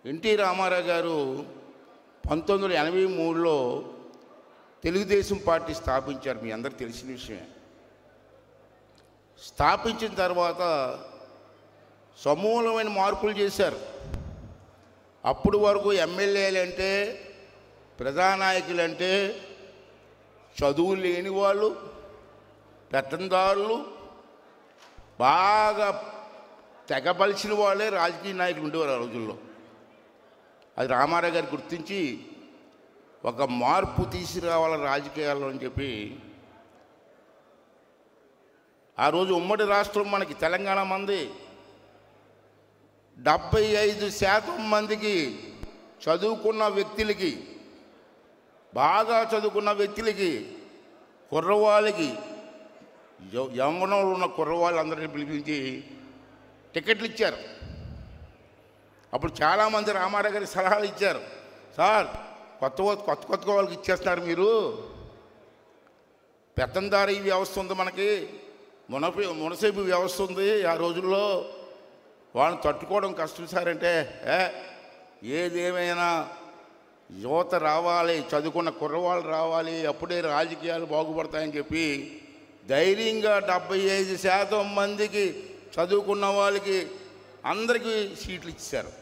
NT Ramarao గారు 1983లో Telugu Desam party స్థాపించారు. మీ అందరికీ తెలిసిన విషయమే. స్థాపించిన తర్వాత సమూలమైన మార్పులు చేశారు. అప్పుడు వరకు ఎమ్మెల్యేలంటే, ప్రజానాయకులంటే చదువు లేని వాళ్ళు, పెత్తందారులు, బాగా తెగబలిసిన వాళ్ళే రాజకీయ నాయకులు ఉండేవారు ఆ రోజుల్లో. అది రామారావు గారు గుర్తించి ఒక మార్పు తీసుకురావాలి రాజకీయాల్లో అని చెప్పి ఆ రోజు ఉమ్మడి రాష్ట్రం మనకి తెలంగాణ మంది 75% మందికి చదువుకున్న వ్యక్తులకి, బాగా చదువుకున్న వ్యక్తులకి, కుర్రవాళ్ళకి, యవ్వనంలో ఉన్న కుర్రవాళ్ళందరినీ పిలిపించి టికెట్లు ఇచ్చారు. అప్పుడు చాలామంది రామారావు గారికి సలహాలు ఇచ్చారు. సార్, కొత్త వాళ్ళకి ఇచ్చేస్తున్నారు మీరు, పెత్తందారీ వ్యవస్థ ఉంది మనకి, మునసేపు వ్యవస్థ ఉంది ఆ రోజుల్లో, వాళ్ళని తట్టుకోవడం కష్టం సార్ అంటే, ఏదేమైనా యువత రావాలి, చదువుకున్న కుర్రవాళ్ళు రావాలి, అప్పుడే రాజకీయాలు బాగుపడతాయని చెప్పి ధైర్యంగా 75% మందికి చదువుకున్న వాళ్ళకి అందరికీ సీట్లు ఇచ్చారు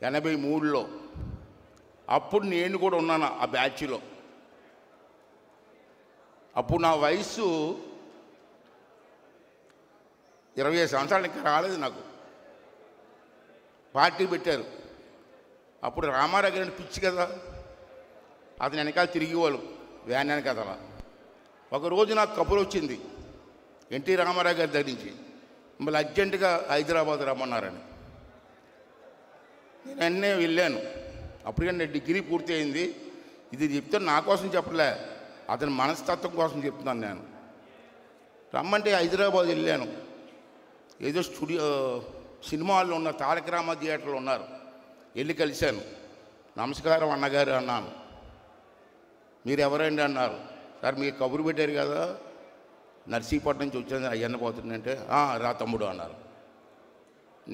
83లో. అప్పుడు నేను కూడా ఉన్నాను ఆ బ్యాచ్లో. అప్పుడు నా వయసు 25 సంవత్సరాలు ఇంకా రాలేదు నాకు. పార్టీ పెట్టారు. అప్పుడు రామారావు గారిని పిచ్చి కదా, అతని వెనకాల తిరిగేవాళ్ళు వ్యాన్ వెనకాల. ఒకరోజు నాకు కబురు వచ్చింది ఎన్టీ రామారావు గారి దగ్గర నుంచి, మళ్ళీ అర్జెంటుగా హైదరాబాద్ రమ్మన్నారని. నేను అన్నీ వెళ్ళాను. అప్పటికన్నా డిగ్రీ పూర్తి అయింది. ఇది చెప్తే నా కోసం చెప్పలే, అతని మనస్తత్వం కోసం చెప్తున్నాను నేను. రమ్మంటే హైదరాబాద్ వెళ్ళాను. ఏదో స్టూడియో సినిమాల్లో ఉన్న తారక రామ థియేటర్లో ఉన్నారు. వెళ్ళి కలిశాను. నమస్కారం అన్నగారు అన్నాను. మీరు ఎవరండి అన్నారు. సార్, మీరు కబురు పెట్టారు కదా, నర్సీపట్నం నుంచి వచ్చాను, అయ్యన్న పోతుందంటే, రా తమ్ముడు అన్నారు.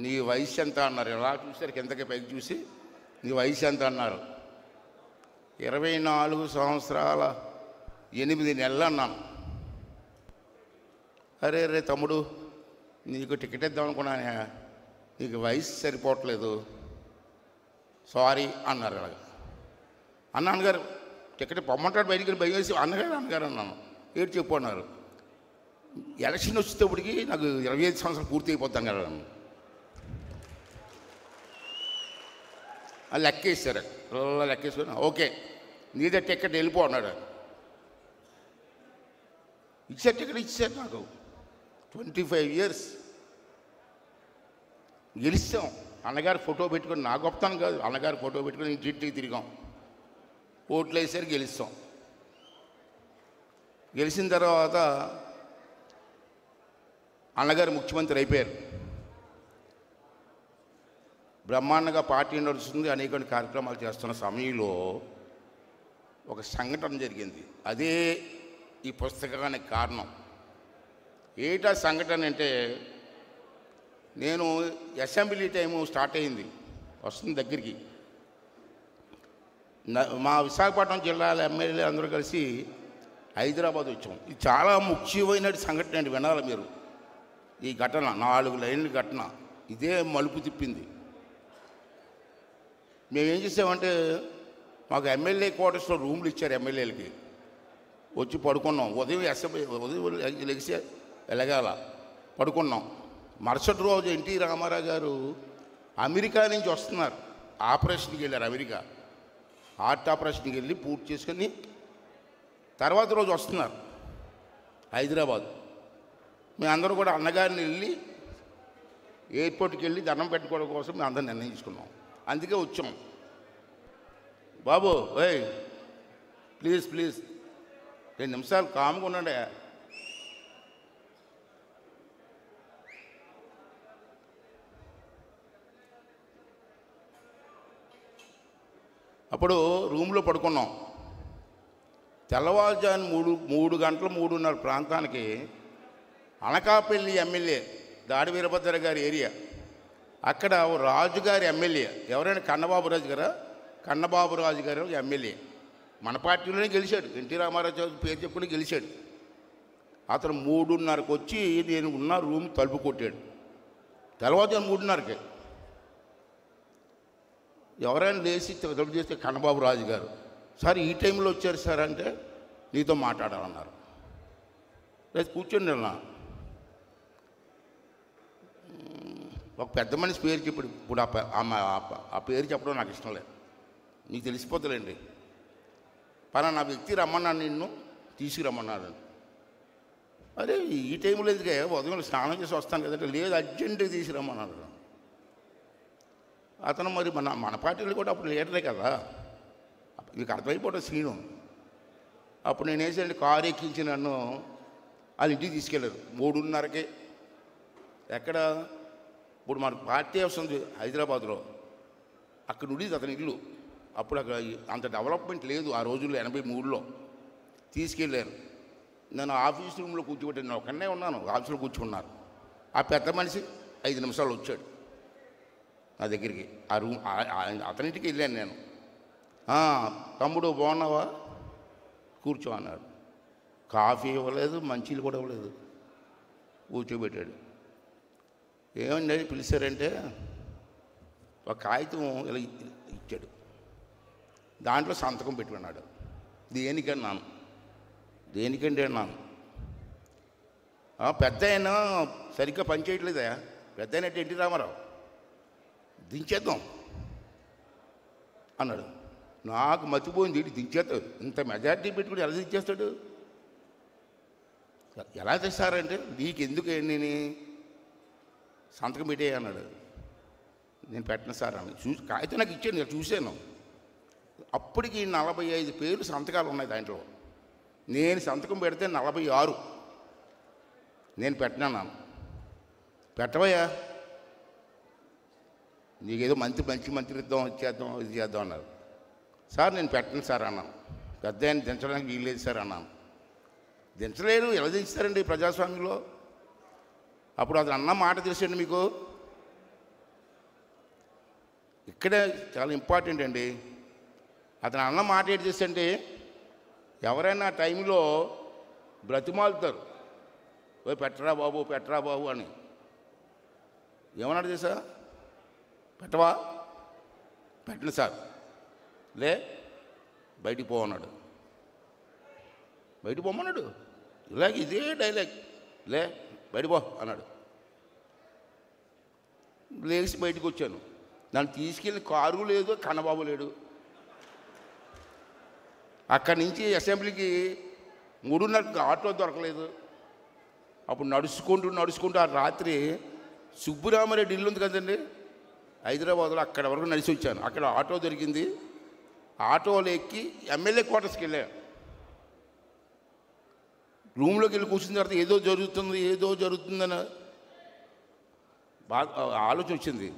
నీ వయసు ఎంత అన్నారు. ఎలా చూశారు, కిందకి పైకి చూసి నీ వయసు ఎంత అన్నారు. 24 సంవత్సరాల 8 నెలలు అన్నాను. అరే రే తమ్ముడు, నీకు టికెట్ ఇద్దాం అనుకున్నాను, నీకు వయసు సరిపోవట్లేదు, సారీ అన్నారు. అలాగా అన్నగారు టికెట్ పొమ్మంటాడు, బయటికి భయం వేసి అన్నగారు అన్నాను. ఏడు చెప్పు అన్నారు. ఎలక్షన్ వచ్చేటప్పటికి నాకు 25 సంవత్సరాలు పూర్తి అయిపోతాను కదా. లెక్కేసారు. లెక్కేసుకొని ఓకే నీదే టికెట్ వెళ్ళిపో అన్నాడు. ఇచ్చారు, టికెట్ ఇచ్చారు నాకు. 25 ఇయర్స్ గెలిచాం. అన్నగారు ఫోటో పెట్టుకొని, నా గొప్పతనం కాదు, అన్నగారు ఫోటో పెట్టుకొని ఇంటికి తిరిగాం. ఓట్లు వేసారు, గెలిచాం. గెలిచిన తర్వాత అన్నగారు ముఖ్యమంత్రి అయిపోయారు. బ్రహ్మాండంగా పార్టీ నడుస్తుంది, అనేక కార్యక్రమాలు చేస్తున్న సమయంలో ఒక సంఘటన జరిగింది. అదే ఈ పుస్తకానికి కారణం. ఏటా సంఘటన అంటే, నేను అసెంబ్లీ టైము స్టార్ట్ అయింది, వస్తుంది దగ్గరికి. మా విశాఖపట్నం జిల్లాల ఎమ్మెల్యే అందరూ కలిసి హైదరాబాద్ వచ్చాం. ఇది చాలా ముఖ్యమైన సంఘటన అండి, వినాలి మీరు. ఈ ఘటన 4 లైన్ల ఘటన ఇదే మలుపు తిప్పింది. మేమేం చేసామంటే, మాకు ఎమ్మెల్యే క్వార్టర్స్లో రూమ్లు ఇచ్చారు ఎమ్మెల్యేలకి. వచ్చి పడుకున్నాం. ఉదయం లెగిసి ఎలగాల పడుకున్నాం. మరుసటి రోజు ఎన్టీ రామారావు గారు అమెరికా నుంచి వస్తున్నారు. ఆపరేషన్కి వెళ్ళారు. అమెరికా హార్ట్ ఆపరేషన్కి వెళ్ళి పూర్తి చేసుకొని తర్వాత రోజు వస్తున్నారు హైదరాబాద్. మేమందరూ కూడా అన్నగారిని వెళ్ళి ఎయిర్పోర్ట్కి వెళ్ళి దండం పెట్టుకోవడం కోసం మేము అందరం నిర్ణయించుకున్నాం. అందుకే వచ్చాం. బాబు ప్లీజ్ 2 నిమిషాలు కామ్గా ఉండండి. అప్పుడు రూమ్లో పడుకున్నాం. తెల్లవారుజాము 3 గంటల 3:30 ప్రాంతానికి అనకాపల్లి ఎమ్మెల్యే దాడి వీరభద్ర గారి ఏరియా అక్కడ ఓ రాజుగారి ఎమ్మెల్యే ఎవరైనా కన్నబాబురాజు గారా, కన్నబాబురాజు గారు ఎమ్మెల్యే మన పార్టీలోనే గెలిచాడు. ఎన్టీ రామారావు పేరు చెప్పుకుని గెలిచాడు. అతను 3:30కి వచ్చి నేను ఉన్న రూమ్ తలుపు కొట్టాడు. తెల్లవారుజాము 3:30కి ఎవరైనా లేచి తలుపు చేస్తే కన్నబాబురాజు గారు, సార్ ఈ టైంలో వచ్చారు సార్ అంటే నీతో మాట్లాడాలన్నారు. లేదు కూర్చోండి అన్నా. ఒక పెద్ద మనిషి పేరు చెప్పాడు. ఇప్పుడు ఆ పేరు చెప్పడం నాకు ఇష్టం లేదు, నీకు తెలిసిపోతుందండి. పలానా వ్యక్తి రమ్మన్నాడు, నిన్ను తీసుకురమ్మన్నాడు. అరే ఈ టైంలో ఎందుకే, ఉదయం స్నానం చేసి వస్తాను కదంటే, లేదు అర్జెంటుగా తీసుకురమ్మన్నాడు. అతను మరి మన పార్టీలో కూడా అప్పుడు లీడరే కదా, మీకు అర్థమైపోవడం సీను. అప్పుడు నేను వేసాను, కారు ఎక్కించి నన్ను వాళ్ళ ఇంటికి తీసుకెళ్ళారు 3:30కి. ఎక్కడ ఇప్పుడు మన పార్టీ హౌస్ ఉంది హైదరాబాద్లో, అక్కడ ఉండేది అతని ఇల్లు. అప్పుడు అక్కడ అంత డెవలప్మెంట్ లేదు ఆ రోజుల్లో, 83లో తీసుకెళ్ళారు. నేను ఆఫీస్ రూమ్లో కూర్చోబెట్టాను, నేను ఒక్కనే ఉన్నాను, ఆఫీస్లో కూర్చుకున్నారు. ఆ పెద్ద మనిషి 5 నిమిషాలు వచ్చాడు నా దగ్గరికి. ఆ రూమ్ అతనింటికి వెళ్ళాను నేను. తమ్ముడు బాగున్నావా, కూర్చో అన్నాడు. కాఫీ ఇవ్వలేదు, మంచీలు కూడా ఇవ్వలేదు, కూర్చోబెట్టాడు. ఏమండి పిలిచారంటే ఒక కాగితం ఇలా ఇచ్చాడు, దాంట్లో సంతకం పెట్టుకున్నాడు. దేనికన్నాను, దేనికండి అన్నాను. పెద్ద ఆయన సరిగ్గా పనిచేయట్లేదా, పెద్ద అయినట్టు ఎన్టీ రామారావు, దించేద్దాం అన్నాడు. నాకు మర్చిపోయింది, దించేస్తాడు, ఇంత మెజార్టీ పెట్టుకుని ఎలా దించేస్తాడు, ఎలా తెస్తారంటే నీకెందుకు నేను సంతకం పెట్టే అన్నాడు. నేను పెట్టను సార్ అని కాగితం నాకు ఇచ్చాను, నేను చూశాను. అప్పటికి 45 పేర్లు సంతకాలు ఉన్నాయి దాంట్లో. నేను సంతకం పెడితే 46. నేను పెట్టనన్నాను. పెట్టవయ్యా, నీకేదో మంచి మంత్రిత్వం ఇచ్చేద్దాం, ఇది చేద్దాం అన్నారు. సార్ నేను పెట్టను సార్ అన్నాను. పెద్ద ఆయన దించడానికి వీల్లేదు సార్ అన్నాను. దించలేరు, ఎలా దించుతారండి ప్రజాస్వామ్యంలో. అప్పుడు అతను అన్న మాట తెలిసండి మీకు, ఇక్కడే చాలా ఇంపార్టెంట్ అండి. అతను అన్న మాట ఏంటి చేస్తే, ఎవరైనా టైంలో బ్రతిమాలుతారు, ఓ పెట్టరా బాబు అని. ఏమన్నాడు తెలుసా, పెట్టవా, పెట్టను సార్, లే బయటికి పోవన్నాడు. బయటికి పోమన్నాడు, ఇలాగ ఇదే డైలాగ్, లే బయటికి పో అన్నాడు. లేచి బయటకు వచ్చాను. నన్ను తీసుకెళ్ళి కారు లేదు, కన్నబాబు లేడు. అక్కడి నుంచి అసెంబ్లీకి 3:30కి ఆటో దొరకలేదు. అప్పుడు నడుచుకుంటూ ఆ రాత్రి సుబ్బరామరెడ్డి ఇల్లు ఉంది కదండి హైదరాబాద్లో, అక్కడ వరకు నడిచి వచ్చాను. అక్కడ ఆటో దొరికింది, ఆటోలో ఎక్కి ఎమ్మెల్యే క్వార్టర్స్కి వెళ్ళాను. రూమ్లోకి వెళ్ళి కూర్చున్న తర్వాత ఏదో జరుగుతుందని బాగా ఆలోచన వచ్చింది.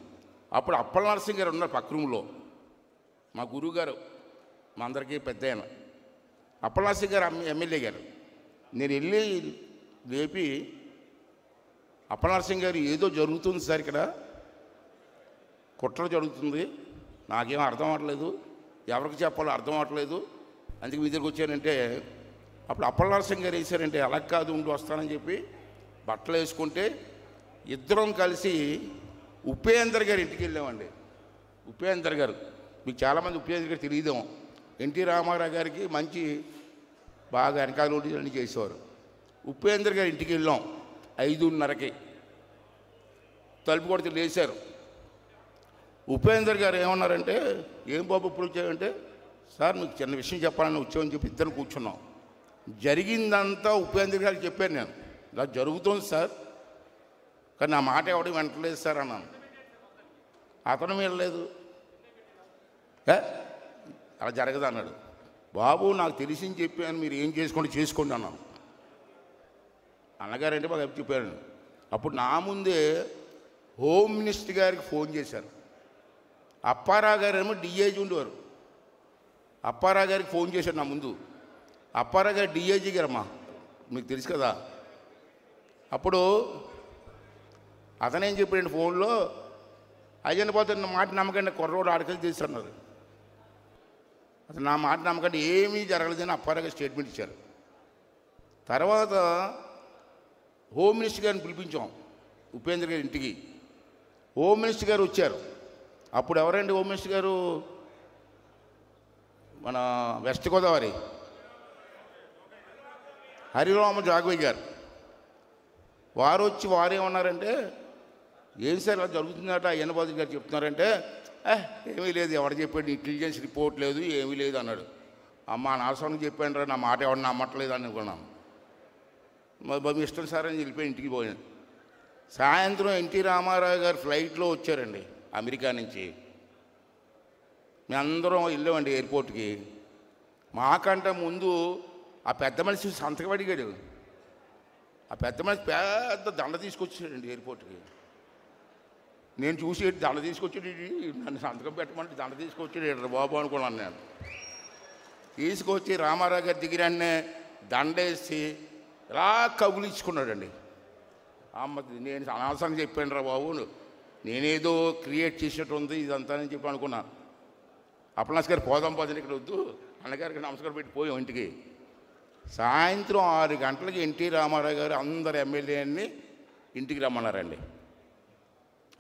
అప్పుడు అప్పల నరసింహ గారు ఉన్నారు పక్క రూమ్లో, మా గురువు గారు, మా అందరికీ పెద్ద ఆయన అప్పల నరసింహ గారు ఎమ్మెల్యే గారు. నేను వెళ్ళి లేపి, అప్పల నరసింహ గారు ఏదో జరుగుతుంది సార్, ఇక్కడ కుట్ర జరుగుతుంది, నాకేమో అర్థం అవ్వట్లేదు, ఎవరికి చెప్పాలో అర్థం అవ్వట్లేదు, అందుకే మీ దగ్గరికి వచ్చానంటే, అప్పుడు అప్పల నరసింహ గారు వేసారంటే, అలా కాదు ఉండి వస్తానని చెప్పి బట్టలు వేసుకుంటే ఇద్దరం కలిసి ఉపేందర్ గారి ఇంటికి వెళ్ళామండి. ఉపేందర్ గారు మీకు చాలామంది ఉపేందర్ గారు తెలియదేమో, ఎన్టీ రామారావు గారికి మంచి బాగా వెనకాల అన్నీ చేసేవారు. ఉపేందర్ గారి ఇంటికి వెళ్ళాం 5:30కి. తలుపు కొడితే లేచారు. ఉపేందర్ గారు ఏమన్నారంటే, ఏం బాబు ఇప్పుడు వచ్చాయంటే, సార్ మీకు చిన్న విషయం చెప్పాలని వచ్చామని చెప్పి ఇద్దరు కూర్చున్నాం. జరిగిందంతా ఉపేందర్ గారికి చెప్పాను నేను, ఇలా జరుగుతుంది సార్, కానీ నా మాట ఎవడం వింటలేదు సార్ అన్నాను. అతను వెళ్ళలేదు, అలా జరగదు అన్నాడు. బాబు నాకు తెలిసింది చెప్పాను, మీరు ఏం చేసుకోండి అన్నాను. అన్నగారంటే బాగా చెప్పాను. అప్పుడు నా ముందే హోమ్ మినిస్టర్ గారికి ఫోన్ చేశారు. అప్పారావు గారు ఏమో డిఐజీ ఉండేవారు. అప్పారావు గారికి ఫోన్ చేశాడు నా ముందు. అప్పారావు గారు డిఐజీ గారమ్మా, మీకు తెలుసు కదా. అప్పుడు అతనేం చెప్పాడు ఫోన్లో, అయ్యన్న పోతే నా మాట నమ్మకండి కుర్రోడు ఆడకలు చేస్తున్నారు. అసలు నా మాట నమ్మకండి ఏమీ జరగలేదని అప్పారావు గారు స్టేట్మెంట్ ఇచ్చారు. తర్వాత హోమ్ మినిస్టర్ గారిని పిలిపించాం ఉపేంద్ర గారి ఇంటికి. హోమ్ మినిస్టర్ గారు వచ్చారు. అప్పుడు ఎవరండి హోమ్ మినిస్టర్ గారు? మన వెస్ట్ గోదావరి హరిరామ జాగవయ్య గారు. వారు వచ్చి వారేమన్నారంటే, ఏం సార్ ఇలా జరుగుతుందట అయ్యన్న బాబు గారు చెప్తున్నారంటే, ఏమీ లేదు, ఎవరు చెప్పాడు, ఇంటెలిజెన్స్ రిపోర్ట్ లేదు, ఏమీ లేదు అన్నాడు. అమ్మ నాశనం చెప్పాను రా, నా మాట ఎవరు నమ్మట్లేదు అని అనుకున్నాను. మీ ఇష్టం సార్ అని వెళ్ళిపోయి ఇంటికి పోయాను. సాయంత్రం ఎన్టీ రామారావు గారు ఫ్లైట్లో వచ్చారండి అమెరికా నుంచి. మేము అందరం వెళ్ళామండి ఎయిర్పోర్ట్కి. మాకంటే ముందు ఆ పెద్ద మనిషి సంతకం అడిగాడు. ఆ పెద్ద మనిషి పెద్ద దండ తీసుకొచ్చాడండి ఎయిర్పోర్ట్కి. నేను చూసి దండ తీసుకొచ్చాడు, నన్ను సంతకం పెట్టమంటే దండ తీసుకొచ్చాడు బాబు అనుకున్నాను. నేను తీసుకొచ్చి రామారావు గారి దగ్గరనే దండేసి ఇలా కబులించుకున్నాడండి. అమ్మ నేను అనవసరంగా చెప్పాను రా బాబు, నేనేదో క్రియేట్ చేసేట్టు ఉంది ఇదంతా అని చెప్పి అనుకున్నాను. అప్పలనాథ్ గారు పోదాం పోదని ఇక్కడ వద్దు అన్నగారికి నమస్కారం పెట్టి పోయాం ఇంటికి. సాయంత్రం 6 గంటలకి ఎన్టీ రామారావు గారు అందరు ఎమ్మెల్యేని ఇంటికి రమ్మన్నారండి.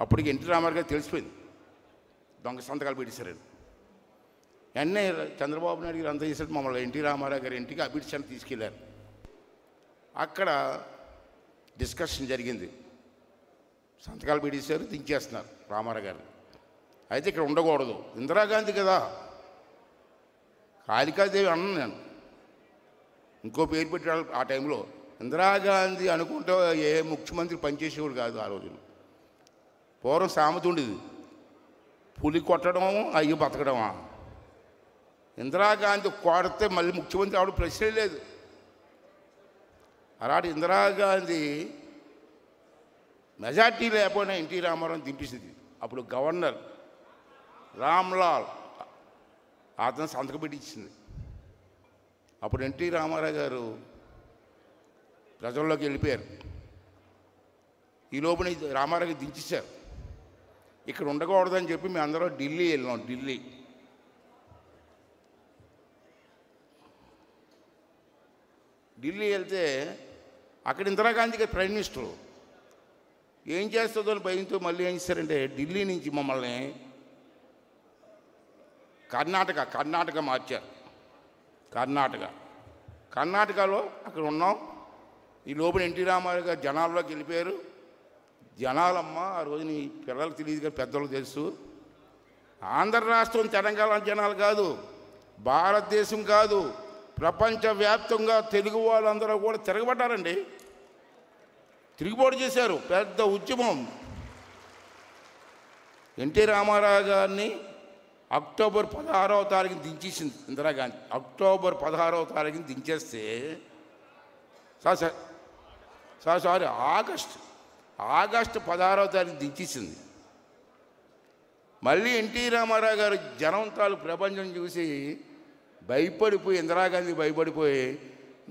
అప్పటికి ఎన్టీ రామారావు గారు తెలిసిపోయింది దొంగ సంతకాలు పెట్టేశారండి. వెంటనే చంద్రబాబు నాయుడు గారు అంతా చేశారు. మమ్మల్ని ఎన్టీ రామారావు గారి ఇంటికి అభిడ్చాన్ని తీసుకెళ్లారు. అక్కడ డిస్కషన్ జరిగింది. సంతకాలు పెట్టేశారు, దించేస్తున్నారు రామారావు గారు. అయితే ఇక్కడ ఉండకూడదు, ఇందిరాగాంధీ కదా, కాళికాదేవి అన్నాను నేను, ఇంకో పేరు పెట్టాడు ఆ టైంలో. ఇందిరాగాంధీ అనుకుంటే ఏ ముఖ్యమంత్రి పనిచేసేవాడు కాదు ఆ రోజులు. పూర్వం సామెత ఉండేది, పులి కొట్టడం అయ్యి బతకడమా. ఇందిరాగాంధీ కొడితే మళ్ళీ ముఖ్యమంత్రి ఆవిడ ప్రశ్నే లేదు. అలాంటి ఇందిరాగాంధీ మెజార్టీ లేకపోయినా ఎన్టీ రామారావు దింపేసింది. అప్పుడు గవర్నర్ రామ్లాల్ అతను సంతకం పెట్టించింది. అప్పుడు ఎన్టీ రామారావు గారు ప్రజల్లోకి వెళ్ళిపోయారు. ఈ లోపల రామారావు దించేశారు. ఇక్కడ ఉండకూడదని చెప్పి మేము అందరం ఢిల్లీ వెళ్ళాం. ఢిల్లీ వెళ్తే అక్కడ ఇందిరాగాంధీ గారు ప్రైమ్ మినిస్టరు. ఏం చేస్తుందో అని భయంతో మళ్ళీ ఏం చేశారంటే, ఢిల్లీ నుంచి మమ్మల్ని కర్ణాటక మార్చారు. కర్ణాటకలో అక్కడ ఉన్నాం. ఈ లోపల ఎన్టీ రామారావు గారు జనాల్లోకి వెళ్ళిపోయారు. జనాలమ్మ ఆ రోజు నీ పిల్లలకు తెలియదు కానీ పెద్దలకు తెలుసు, ఆంధ్ర రాష్ట్రం తెలంగాణ జనాలు కాదు, భారతదేశం కాదు, ప్రపంచవ్యాప్తంగా తెలుగు వాళ్ళందరూ కూడా తిరగబడ్డారండి. తిరుగుబాటు చేశారు, పెద్ద ఉద్యమం. ఎన్టీ రామారావు గారిని అక్టోబర్ 16వ తారీఖున దించేసింది ఇందిరాగాంధీ. అక్టోబర్ 16వ తారీఖున దించేస్తే ఆగస్టు 16వ తారీఖు దించేసింది. మళ్ళీ ఎన్టీ రామారావు గారు జనం తాలూ ప్రపంచం చూసి భయపడిపోయి, ఇందిరాగాంధీ భయపడిపోయి,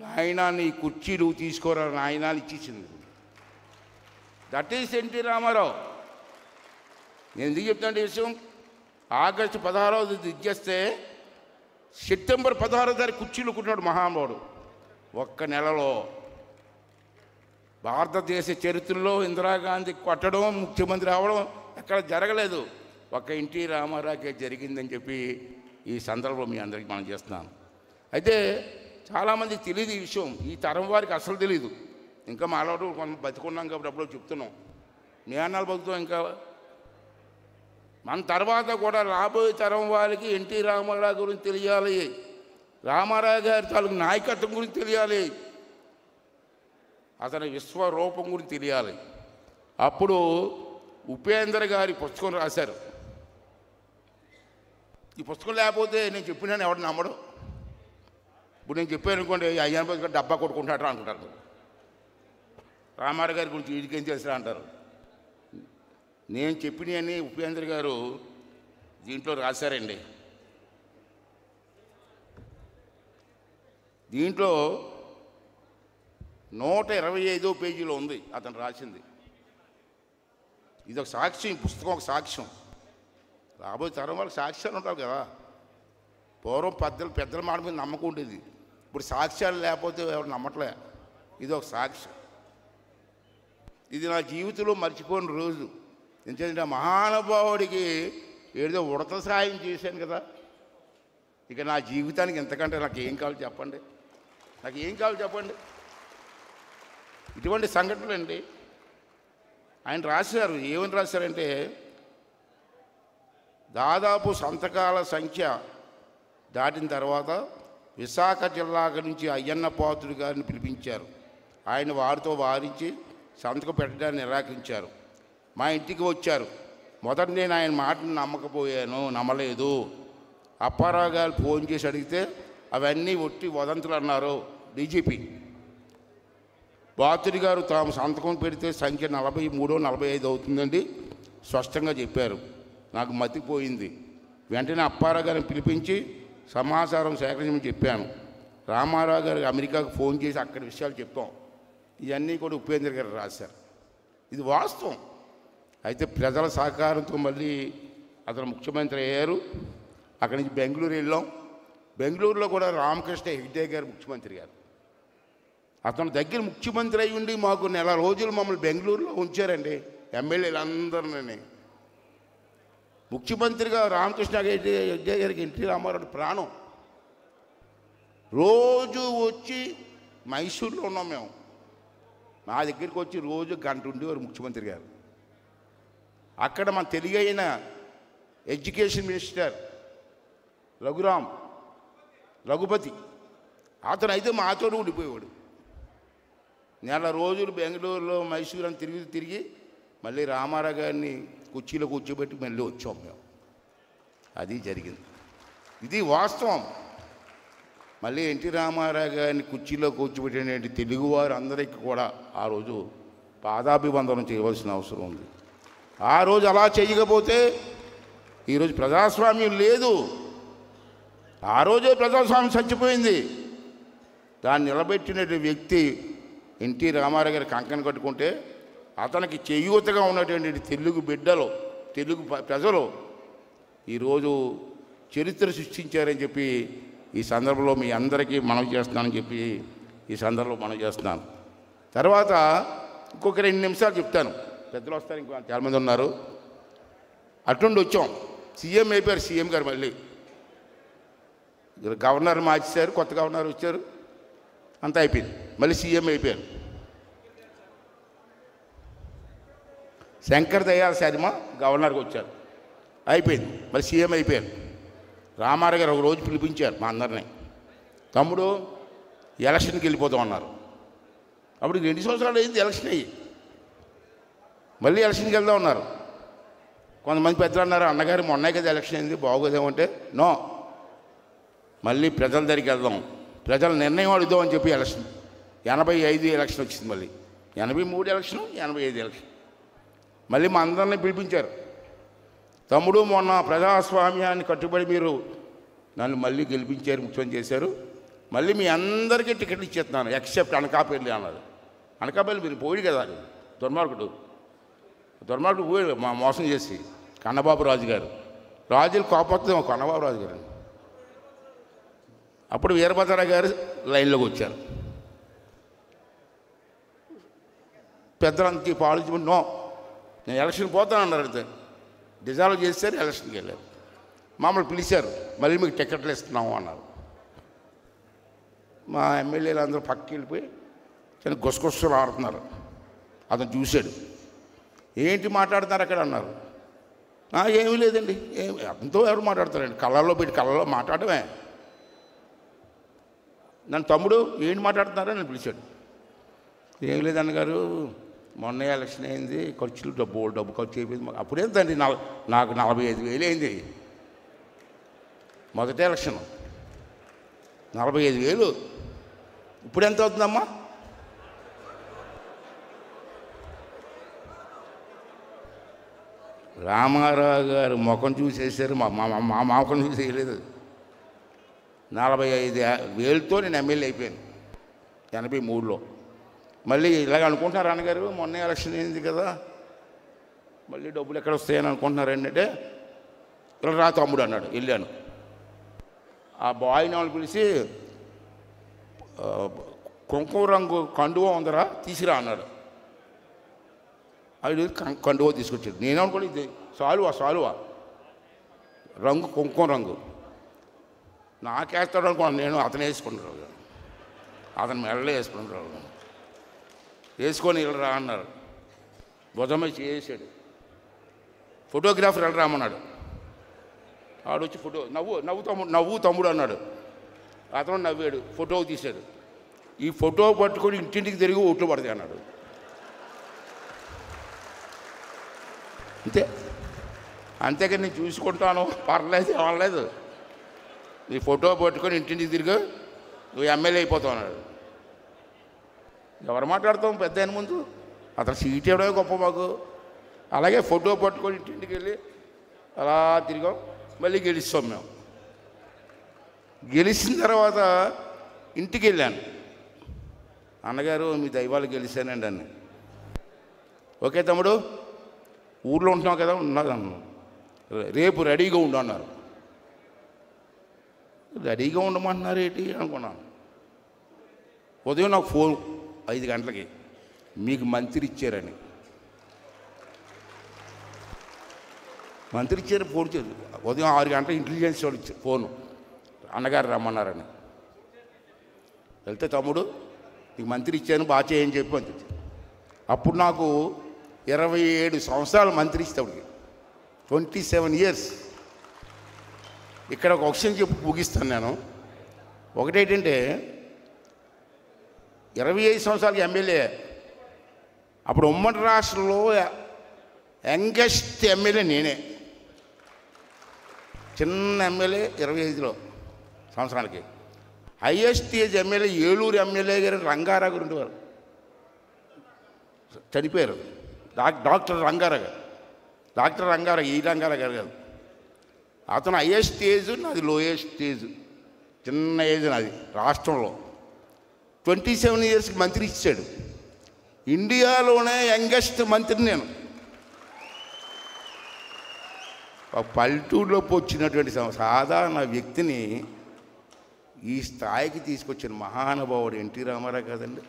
నాయనా నీ కుర్చీలు తీసుకోరా నాయనా ఇచ్చేసింది. That is NT Rama Rao. నేను ఎందుకు చెప్తాను ఈ విషయం? ఆగస్టు 16వ దిగ్గేస్తే సెప్టెంబర్ 16వ తారీఖు కుర్చీలు కుట్టినాడు మహానుభావుడు. ఒక్క నెలలో భారతదేశ చరిత్రలో ఇందిరాగాంధీ కొట్టడం, ముఖ్యమంత్రి అవడం ఎక్కడ జరగలేదు. ఒక్క ఎన్టీ రామారావుకే జరిగిందని చెప్పి ఈ సందర్భంలో మీ అందరికీ మనం చేస్తున్నాను. అయితే చాలామందికి తెలియదు ఈ విషయం, ఈ తరం వారికి అసలు తెలియదు. ఇంకా మాలోటు కొంత బతుకున్నాం కాబట్టి అప్పుడు చెప్తున్నాం, మీ అన్నాలు బతుకుతాం. ఇంకా మన తర్వాత కూడా రాబోయే తరం వారికి ఎన్టీ రామారావు గురించి తెలియాలి, రామారావు గారి తాలూకు నాయకత్వం గురించి తెలియాలి, అతని విశ్వరూపం గురించి తెలియాలి. అప్పుడు ఉపేంద్ర గారి పుస్తకం రాశారు. ఈ పుస్తకం లేకపోతే నేను చెప్పినాను ఎవరు నమ్మడు. ఇప్పుడు నేను చెప్పాను అనుకోండి, అయ్యాన్ గారు డబ్బా కొట్టుకుంటాడు అనుకుంటారు, రామారావు గారి గురించి వీడికేం తెలుసా అంటారు. నేను చెప్పినవన్నీ ఉపేంద్ర గారు దీంట్లో రాశారండి. దీంట్లో 125వ పేజీలో ఉంది అతను రాసింది. ఇది ఒక సాక్ష్యం, పుస్తకం ఒక సాక్ష్యం. రాబోయే తరం వాళ్ళకి సాక్ష్యాలు ఉంటారు కదా. పూర్వం పెద్దల మాట మీద నమ్మకం ఉండేది. ఇప్పుడు సాక్ష్యాలు లేకపోతే ఎవరు నమ్మట్లే. ఇది ఒక సాక్ష్యం. ఇది నా జీవితంలో మర్చిపోయిన రోజు. ఎందుకంటే మహానుభావుడికి ఏదో ఉడత సాయం చేశాను కదా. ఇక నా జీవితానికి ఎంతకంటే నాకు ఏం కావాలి చెప్పండి. నాకు ఏం కావాలి చెప్పండి. ఇటువంటి సంఘటనలు అండి ఆయన రాశారు. ఏమని రాశారంటే, దాదాపు సంతకాల సంఖ్య దాటిన తర్వాత విశాఖ జిల్లా నుంచి అయ్యన్న పాత్రుడు గారిని పిలిపించారు. ఆయన వారితో వారించి సంతకం పెట్టడాన్ని నిరాకరించారు. మా ఇంటికి వచ్చారు. మొదట నేను ఆయన మాటను నమ్మలేదు. అప్పారావు గారు ఫోన్ చేసి అడిగితే అవన్నీ ఒట్టి వదంతులు అన్నారు. డీజీపీ పాత్రుడి గారు తాము సంతకం పెడితే సంఖ్య 43, 45 అవుతుందండి స్పష్టంగా చెప్పారు. నాకు మతిపోయింది. వెంటనే అప్పారావు గారిని పిలిపించి సమాచారం సేకరించమని చెప్పాను. రామారావు గారికి అమెరికాకు ఫోన్ చేసి అక్కడి విషయాలు చెప్పాం. ఇవన్నీ కూడా ఉపేంద్ర గారు రాశారు. ఇది వాస్తవం. అయితే ప్రజల సహకారంతో మళ్ళీ అతను ముఖ్యమంత్రి అయ్యారు. అక్కడి నుంచి బెంగళూరు వెళ్ళాం. బెంగళూరులో కూడా రామకృష్ణ హెగ్డే గారు ముఖ్యమంత్రి గారు. అతను దగ్గర ముఖ్యమంత్రి అయి ఉండి మాకు నెల రోజులు మమ్మల్ని బెంగళూరులో ఉంచారండి. ఎమ్మెల్యేలందరినీ. ముఖ్యమంత్రిగా రామకృష్ణ హెగ్డే గారికి ఎన్టీ రామారావు ప్రాణం. రోజు వచ్చి మైసూరులో ఉన్నాం మేము. మా దగ్గరికి వచ్చి రోజు గంట ఉండేవారు ముఖ్యమంత్రి గారు. అక్కడ మన తెలుగు అయిన ఎడ్యుకేషన్ మినిస్టర్ రఘుపతి అతను అయితే మాతో ఉండిపోయేవాడు. నెల రోజులు బెంగళూరులో మైసూరు అని తిరిగి మళ్ళీ రామారావు గారిని కుర్చీలో కూర్చోబెట్టి మళ్ళీ వచ్చాం మేము. అది జరిగింది. ఇది వాస్తవం. మళ్ళీ ఎన్టీ రామారావు గారిని కుర్చీలో కూర్చోబెట్టిన తెలుగువారు అందరికీ కూడా ఆ రోజు పాదాభివందనం చేయవలసిన అవసరం ఉంది. ఆ రోజు అలా చేయకపోతే ఈరోజు ప్రజాస్వామ్యం లేదు. ఆ రోజే ప్రజాస్వామ్యం చచ్చిపోయింది. దాన్ని నిలబెట్టిన వ్యక్తి ఎన్టీ రామారావు గారి కంకణం కట్టుకుంటే అతనికి చేయూతగా ఉన్నటువంటి తెలుగు బిడ్డలు, తెలుగు ప్రజలు ఈరోజు చరిత్ర సృష్టించారని చెప్పి ఈ సందర్భంలో మీ అందరికీ మనవి చేస్తున్నానని చెప్పి ఈ సందర్భంలో మనవి చేస్తున్నాను. తర్వాత ఇంకొక 2 నిమిషాలు చెప్తాను. పెద్దలు వస్తారు, ఇంకో చాలామంది ఉన్నారు. అటుండి వచ్చాం. సీఎం అయిపోయారు. సీఎం గారు మళ్ళీ గవర్నర్ మార్చారు. కొత్త గవర్నర్ వచ్చారు. అంతా అయిపోయింది. మళ్ళీ సీఎం అయిపోయారు. శంకర్ దయాళ్ శర్మ గవర్నర్గా వచ్చారు. అయిపోయింది. మళ్ళీ సీఎం అయిపోయారు. రామారావు గారు ఒక రోజు పిలిపించారు మా అందరినీ. తమ్ముడు ఎలక్షన్కి వెళ్ళిపోతాం అన్నారు. అప్పుడు 2 సంవత్సరాలు అయింది ఎలక్షన్ అయ్యి. మళ్ళీ ఎలక్షన్కి వెళ్దాం ఉన్నారు. కొంతమంది పెద్దలు అన్నారు, అన్నగారు మొన్నే కదా ఎలక్షన్ అయింది, బాగోదేమంటే నో, మళ్ళీ ప్రజల దగ్గరికి వెళ్దాం, ప్రజల నిర్ణయం అడుగుదాం అని చెప్పి ఎలక్షన్ 85 ఎలక్షన్ వచ్చింది. మళ్ళీ 83 ఎలక్షన్, 85 ఎలక్షన్. మళ్ళీ మా అందరినీ పిలిపించారు. తమ్ముడు మొన్న ప్రజాస్వామ్యాన్ని కట్టుబడి మీరు నన్ను మళ్ళీ గెలిపించారు, ముఖ్యమంత్రి చేశారు. మళ్ళీ మీ అందరికీ టికెట్లు ఇచ్చేస్తున్నాను ఎక్సెప్ట్ అనకాపల్లి అన్నారు. అనకాపల్లి మీరు పోయి కదా, దుర్మార్గుడు పోయి మోసం చేసి కన్నబాబు రాజు గారు. రాజులు కోపొస్తే కన్నబాబు రాజు గారు. అప్పుడు వీరభద్రరావు గారు లైన్లోకి వచ్చారు. పెద్దలంతా పాలించి నో, నేను ఎలక్షన్ పోతాను అన్నారు. అయితే డిజాల్వ్ చేశారు, ఎలక్షన్కి వెళ్ళారు. మమ్మల్ని పిలిచారు, మళ్ళీ మీకు టికెట్లు ఇస్తున్నాము అన్నారు. మా ఎమ్మెల్యేలు అందరూ పక్కకి వెళ్ళిపోయి చిన్న గుసగుసలు ఆడుతున్నారు. అతను చూశాడు. ఏంటి మాట్లాడుతున్నారు అక్కడ అన్నారు. ఏమీ లేదండి, అతనితో ఎవరు మాట్లాడతారండి, కళ్ళల్లో పెట్టి కళ్ళల్లో మాట్లాడమే. నన్ను తమ్ముడు ఏంటి మాట్లాడుతున్నారో నన్ను పిలిచాడు. ఏమి లేదన్నగారు, మొన్న ఎలక్షన్ అయింది, ఖర్చులు డబ్బు ఖర్చు అయిపోయింది. అప్పుడేంతండి నాకు 45,000 అయింది. మొదటి ఎలక్షన్ 45,000. ఇప్పుడు ఎంత అవుతుందమ్మా? రామారావు గారు ముఖం చూసేసారు, మా ముఖం చూసేయలేదు. 45,000తో నేను ఎమ్మెల్యే అయిపోయాను 83లో. మళ్ళీ ఇలాగ అనుకుంటున్నారు అన్నగారు, మొన్న ఎలక్షన్ అయింది కదా, మళ్ళీ డబ్బులు ఎక్కడ వస్తాయని అనుకుంటున్నారు. ఏంటంటే ఇలా రా తమ్ముడు అన్నాడు. వెళ్ళాను. ఆ బాయ్ని వాళ్ళు పిలిచి కుంకుమ రంగు కండువ ఉందరా తీసిరా అన్నాడు. అది కండువ తీసుకొచ్చాడు. నేనేమనుకోండి ఇది సాలువా రంగు కుంకుమ రంగు నాకేస్తాడు అనుకున్నాను. నేను అతను వేసుకుంటాడు, అతను మెడలో వేసుకుంటాడు. వేసుకొని వెళ్ళరా అన్నారు. భుజం చేసాడు. ఫోటోగ్రాఫర్ వెళ్ళరా అన్నాడు. ఆడు వచ్చి ఫోటో నవ్వు తమ్ముడు అన్నాడు. అతను నవ్వాడు, ఫోటో తీశాడు. ఈ ఫోటో పట్టుకొని ఇంటింటికి తిరిగి ఓట్లు పడతాయి అన్నాడు. అంతేకాని నేను చూసుకుంటాను పర్లేదు అవ్వలేదు. ఈ ఫోటో పట్టుకొని ఇంటింటికి తిరిగి నువ్వు ఎమ్మెల్యే అయిపోతావు అన్నాడు. ఎవరు మాట్లాడతాం పెద్ద ఆయన ముందు? అతను సీట్ ఇవ్వడమే గొప్ప మాకు. అలాగే ఫోటో పట్టుకొని ఇంటింటికి వెళ్ళి అలా తిరిగాం. మళ్ళీ గెలుస్తాం మేము. గెలిచిన తర్వాత ఇంటికి వెళ్ళాను. అన్నగారు మీ దైవాలు గెలిచానండి అన్న. ఓకే తమ్ముడు, ఊర్లో ఉంటున్నావు కదా, ఉన్నదన్న. రేపు రెడీగా ఉండు అన్నారు. రెడీగా ఉండమంటున్నారు ఏంటి అనుకున్నాను. ఉదయం నాకు ఫోన్ 5 గంటలకి, మీకు మంత్రి ఇచ్చారని. మంత్రి ఇచ్చారు ఫోన్ చేసి. ఉదయం 6 గంటలకు ఇంటెలిజెన్స్ వాళ్ళు ఇచ్చారు ఫోను, అన్నగారు రమ్మన్నారని. వెళ్తే తమ్ముడు నీకు మంత్రి ఇచ్చాను బాగా చేయని చెప్పి మంత్రి. అప్పుడు నాకు 27 సంవత్సరాలు మంత్రి ఇస్తాడికి, 27 years. ఇక్కడ ఒక విషయం చెప్పి ముగిస్తాను నేను. ఒకటేంటంటే 25 సంవత్సరాలకి ఎమ్మెల్యే. అప్పుడు ఉమ్మడి రాష్ట్రంలో యంగెస్ట్ ఎమ్మెల్యే నేనే. చిన్న ఎమ్మెల్యే 25 సంవత్సరాలకి. Highest age MLA Eluru MLA గారు రంగారావు గారు ఉండేవారు, చనిపోయారు. డాక్టర్ రంగారావు గారు. డాక్టర్ రంగారావు, ఈ రంగారావు గారు కాదు. అతను హైయెస్ట్ ఏజ్, నాది లోయెస్ట్ ఏజ్. చిన్న ఏజ్ నాది రాష్ట్రంలో. 27 yearsకి మంత్రి ఇచ్చాడు. ఇండియాలోనే యంగెస్ట్ మంత్రి నేను. పల్లెటూరులోకి వచ్చినటువంటి సాధారణ వ్యక్తిని ఈ స్థాయికి తీసుకొచ్చిన మహానుభావుడు ఎన్టీ రామారావు కదండి.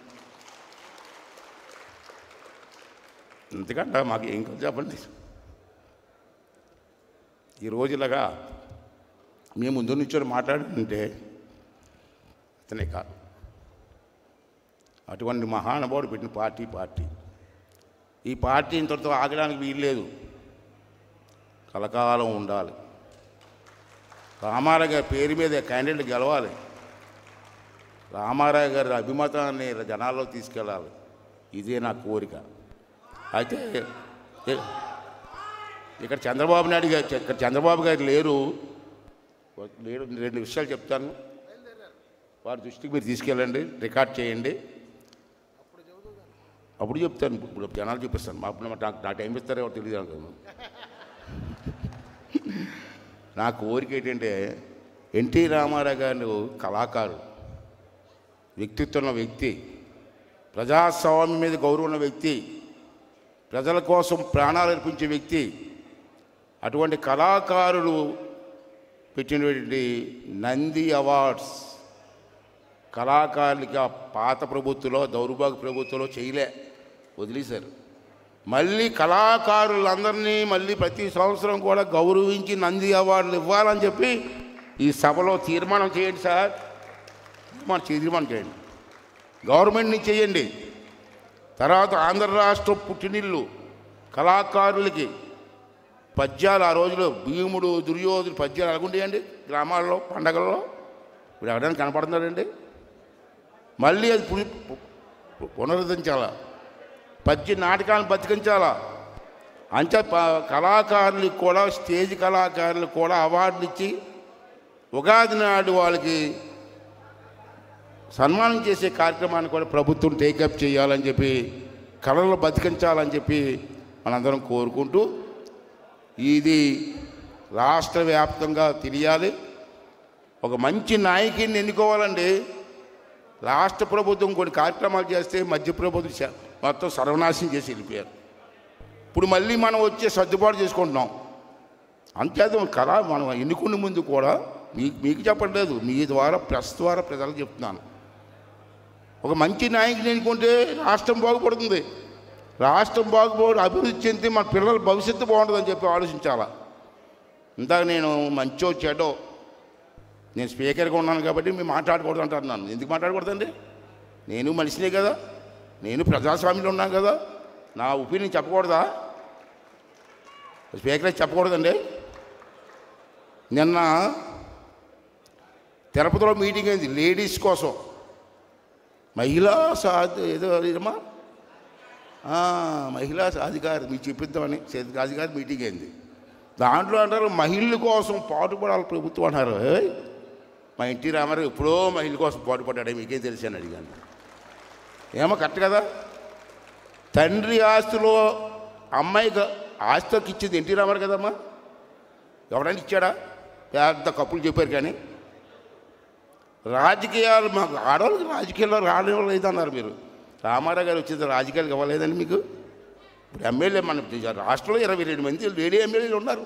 ఎందుకంటే మాకు ఏం కాదు చెప్పండి. ఈ రోజులాగా మేము ముందు నుంచి మాట్లాడుతుంటే అతనే కాదు. అటువంటి మహానుభావుడు పెట్టిన పార్టీ. ఈ పార్టీ ఇంతటితో ఆగడానికి వీల్లేదు, కలకాలం ఉండాలి. రామారావు గారి పేరు మీద క్యాండిడేట్ గెలవాలి. రామారావు గారి అభిమతాన్ని జనాల్లో తీసుకెళ్ళాలి. ఇదే నా కోరిక. అయితే ఇక్కడ చంద్రబాబు గారు లేరు. 2 విషయాలు చెప్తాను, వారి దృష్టికి మీరు తీసుకెళ్ళండి, రికార్డ్ చేయండి. అప్పుడు చెప్తాను. ఇప్పుడు జనాలు చూపిస్తాను. అప్పుడు నాకు టైం ఇస్తారో తెలియదు అనుకున్నాను. నా కోరిక ఏంటంటే ఎన్టీ రామారావు గారు కళాకారుడు, వ్యక్తిత్వం ఉన్న వ్యక్తి, ప్రజాస్వామ్యం మీద గౌరవం ఉన్న వ్యక్తి, ప్రజల కోసం ప్రాణాలు అర్పించే వ్యక్తి. అటువంటి కళాకారులు పెట్టినటువంటి నంది అవార్డ్స్ కళాకారులకి ఆ పాత ప్రభుత్వంలో, దౌర్భాగ్య ప్రభుత్వంలో చేయలే, వదిలేశారు. మళ్ళీ కళాకారులందరినీ మళ్ళీ ప్రతి సంవత్సరం కూడా గౌరవించి నంది అవార్డులు ఇవ్వాలని చెప్పి ఈ సభలో తీర్మానం చేయండి సార్. తీర్మానం చేయండి, గవర్నమెంట్ని చేయండి. తర్వాత ఆంధ్ర రాష్ట్రం పుట్టినిల్లు కళాకారులకి పద్యాలు, ఆ రోజులో భీముడు దుర్యోధుడు పద్యాలు అలాగుండేయండి గ్రామాల్లో పండగల్లో. ఇప్పుడు ఎవరైనా కనపడుతున్నారండి? మళ్ళీ అది పునరుద్ధరించాలా, పద్య నాటకాలను బతికించాలా. అంతే కళాకారులకు కూడా, స్టేజ్ కళాకారులకు కూడా అవార్డులు ఇచ్చి ఉగాది నాడు వాళ్ళకి సన్మానం చేసే కార్యక్రమాన్ని కూడా ప్రభుత్వం టేకప్ చేయాలని చెప్పి, కళలు బతికించాలని చెప్పి మనందరం కోరుకుంటూ, ఇది రాష్ట్ర వ్యాప్తంగా తెలియాలి. ఒక మంచి నాయకుడిని ఎన్నుకోవాలండి. రాష్ట్ర ప్రభుత్వం కొన్ని కార్యక్రమాలు చేస్తే మధ్య ప్రభుత్వం మొత్తం సర్వనాశనం చేసి వెళ్ళిపోయారు. ఇప్పుడు మళ్ళీ మనం వచ్చే సర్దుబాటు చేసుకుంటున్నాం. అంతేది కళ మనం ఎన్నుకునే ముందు కూడా మీకు చెప్పట్లేదు, మీ ద్వారా ప్రెస్ ద్వారా ప్రజలకు చెప్తున్నాను. ఒక మంచి నాయకుని ఎన్నుకుంటే రాష్ట్రం బాగుపడుతుంది. రాష్ట్రం అభివృద్ధి చెంది మన పిల్లల భవిష్యత్తు బాగుంటుందని చెప్పి ఆలోచించాలా. ఇందాక నేను మంచో చెడో నేను స్పీకర్గా ఉన్నాను కాబట్టి మేము మాట్లాడకూడదు అంటున్నాను. ఎందుకు మాట్లాడకూడదండి? నేను మనిషినే కదా, నేను ప్రజాస్వామ్యంలో ఉన్నాను కదా, నా ఒపీనియన్ చెప్పకూడదా? స్పీకర్ చెప్పకూడదండి. నిన్న తిరుపతిలో మీటింగ్ అయింది లేడీస్ కోసం, మహిళా ఏదో ఏమా మహిళా సాధికారి మీకు చెప్పిద్దామని సాధికారి మీటింగ్ అయింది. దాంట్లో అంటారు మహిళల కోసం పాటుపడాలి ప్రభుత్వం అంటారు. మా ఎన్టీ రామారావు ఎప్పుడో మహిళల కోసం పాటుపడ్డాడే మీకేం తెలుసు అని అడిగాను. ఏమో కరెక్ట్ కదా? తండ్రి ఆస్తిలో అమ్మాయికి ఆస్తికి ఇచ్చింది ఎన్టీ రామారావు కదమ్మా. ఎవరైనా ఇచ్చాడా? పెద్ద కప్పులు చెప్పారు. కానీ రాజకీయాలు మాకు ఆడవాళ్ళకి రాజకీయాల్లో రాలేదన్నారు మీరు. రామారావు గారు వచ్చింది రాజకీయాలకు ఇవ్వలేదండి మీకు. ఇప్పుడు ఎమ్మెల్యే మన రాష్ట్రంలో 22 మంది లేడీ ఎమ్మెల్యేలు ఉన్నారు.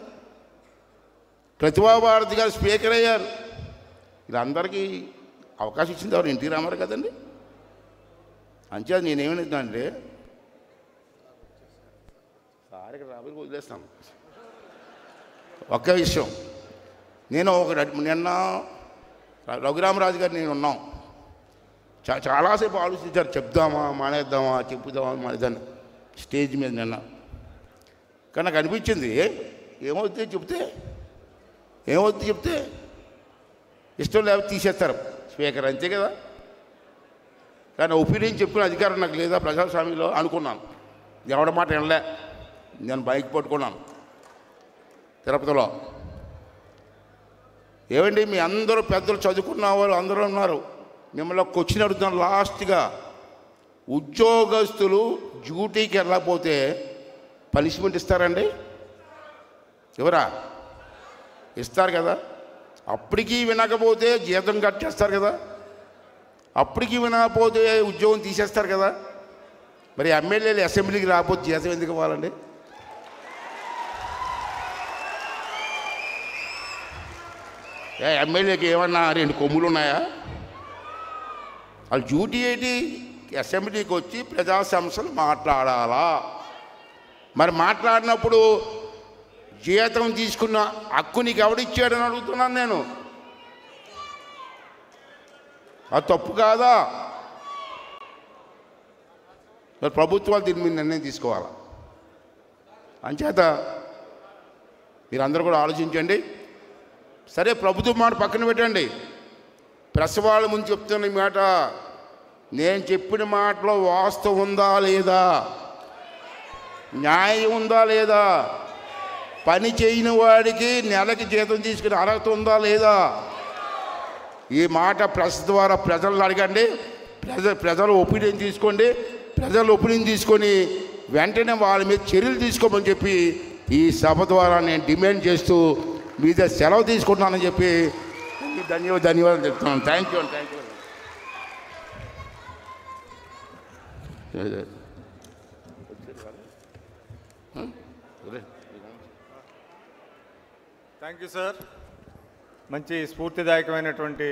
ప్రతిభాభారతి గారు స్పీకర్ అయ్యారు. వీళ్ళందరికీ అవకాశం ఇచ్చింది ఎవరు? ఎన్టీ రామారావు కదండి. అంచేది నేనేమనుకుంటానంటే సార్ రాబోయే వదిలేస్తాను. ఒక్క విషయం, నేను నిన్న రఘురామరాజు గారు నేను ఉన్నాం, చాలాసేపు ఆలోచించారు చెప్దామా మానేద్దామా చెప్పుదామా మానేద్దామని స్టేజ్ మీద నిన్న. కానీ నాకు అనిపించింది ఏమవుతుంది చెప్తే ఇష్టం లేకపోతే తీసేస్తారు స్పీకర్, అంతే కదా. కానీ ఒపీనియన్ చెప్పుకునే అధికారం నాకు లేదా ప్రజాస్వామ్యంలో అనుకున్నాను. ఎవడ మాట వినలే. నేను బైక్ పట్టుకున్నాను తిరుపతిలో. ఏమండి మీ అందరూ పెద్దలు చదువుకున్న వాళ్ళు అందరూ ఉన్నారు. మిమ్మల్ని క్వశ్చన్ అడుగుతున్నాను లాస్ట్గా. ఉద్యోగస్తులు డ్యూటీకి వెళ్ళకపోతే పనిష్మెంట్ ఇస్తారండి? ఎవరా ఇస్తారు కదా. అప్పటికీ వినకపోతే జీతం కట్ చేస్తారు కదా. అప్పటికి వినకపోతే ఉద్యోగం తీసేస్తారు కదా. మరి ఎమ్మెల్యేలు అసెంబ్లీకి రాకపోతే జీతం ఎందుకు ఇవ్వాలండి? ఎమ్మెల్యేకి ఏమన్నా 2 కొమ్ములు ఉన్నాయా? వాళ్ళ డ్యూటీ ఏంటి? అసెంబ్లీకి వచ్చి ప్రజా సమస్యలు మాట్లాడాలా. మరి మాట్లాడినప్పుడు జీతం తీసుకున్న హక్కు నీకు ఎవడిచ్చాడని అడుగుతున్నాను నేను. అది తప్పు కాదా? మరి ప్రభుత్వాలు దీని మీద నిర్ణయం తీసుకోవాలా. అంచేత మీరందరూ కూడా ఆలోచించండి. సరే ప్రభుత్వం మాట పక్కన పెట్టండి. ప్రెస్ వాళ్ళ ముందు చెప్తున్న మాట, నేను చెప్పిన మాటలో వాస్తవం ఉందా లేదా, న్యాయం ఉందా లేదా, పని చేయని వాడికి నెలకి జీతం తీసుకునే అర్హత ఉందా లేదా, ఈ మాట ప్రెస్ ద్వారా ప్రజలను అడగండి. ప్రజల ఒపీనియన్ తీసుకోండి. ప్రజల ఒపీనియన్ తీసుకొని వెంటనే వాళ్ళ మీద చర్యలు తీసుకోమని చెప్పి ఈ సభ ద్వారా నేను డిమాండ్ చేస్తూ మీద సెలవు తీసుకుంటున్నానని చెప్పి ధన్యవాదాలు చెప్తున్నాను. Thank you. Thank you sir. మంచి స్ఫూర్తిదాయకమైనటువంటి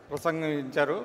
ప్రసంగం ఇచ్చారు.